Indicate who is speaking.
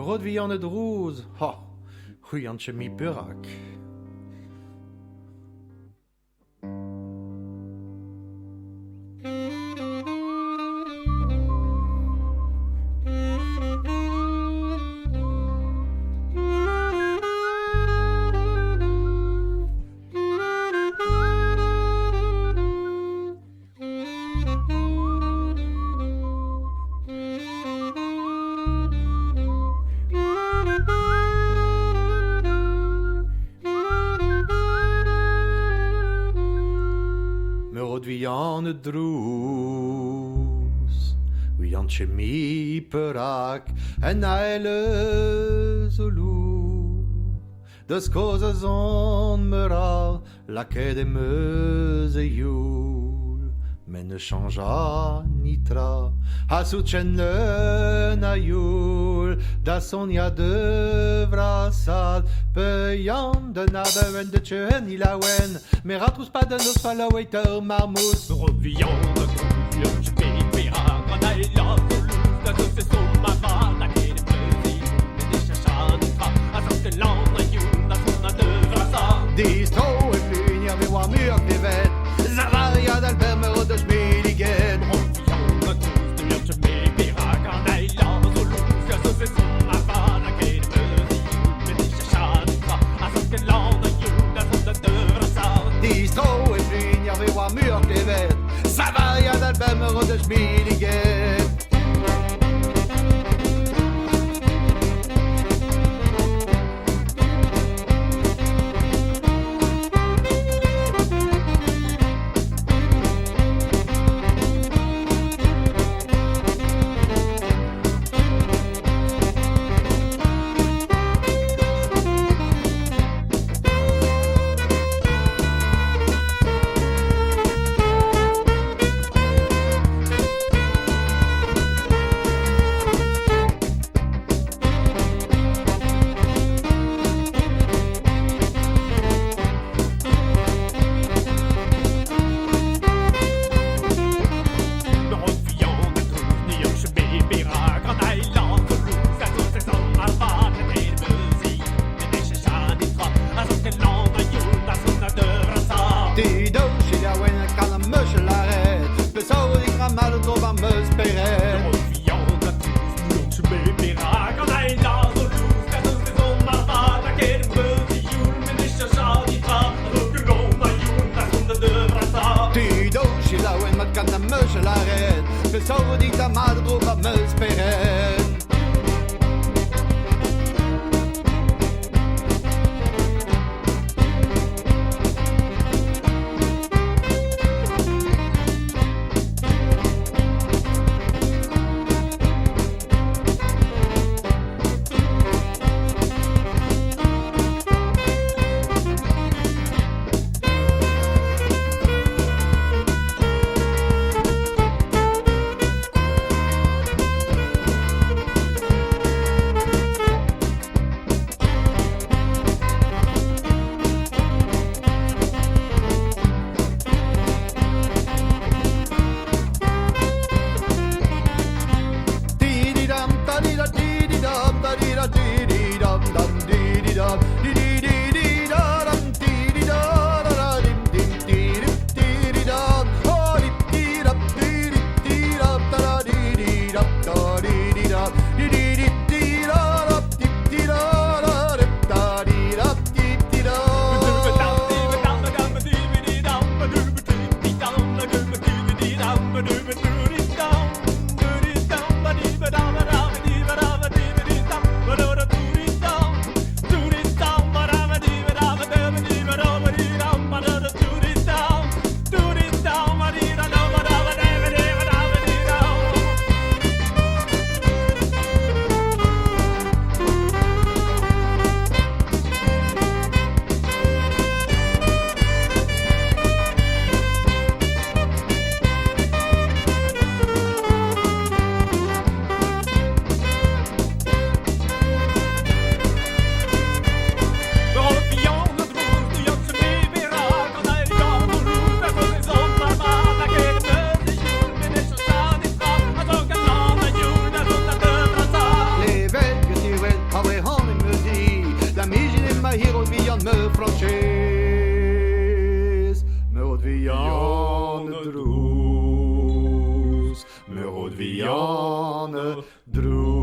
Speaker 1: Rod wie an het roos, ha, hui an mi purak. Wie aan het droes, wie aan chemie perak en eile zolu. Des coses on mera la que de meuse joul, men ne changea nitra, a sucen le na joul, da son ja de vrasad, peyant de nade wen de tchen il a wen, mais ratrous pas de nos followers marmous.
Speaker 2: Reviens de je vais pira, quand elle a voulu, la chose est sur ma va, la quai de plaisir, et des chachas de tra, à sorte l'an, la youn, la son a de vrasad.
Speaker 1: Die stro en flynjer vi var myrk det vet, Zavaria d'Albert me rod de smiligen.
Speaker 2: Reviens de je vais pira, quand elle a voulu, la chose est sur ma va, la quai de plaisir, et des chachas de tra, à sorte l'an, la youn, la son a de vrasad.
Speaker 1: Die stro en flynjer vi var myrk det vet, Zavaria d'Albert me rod de smiligen. me franchise, me rot viande drus, me rot viande drus.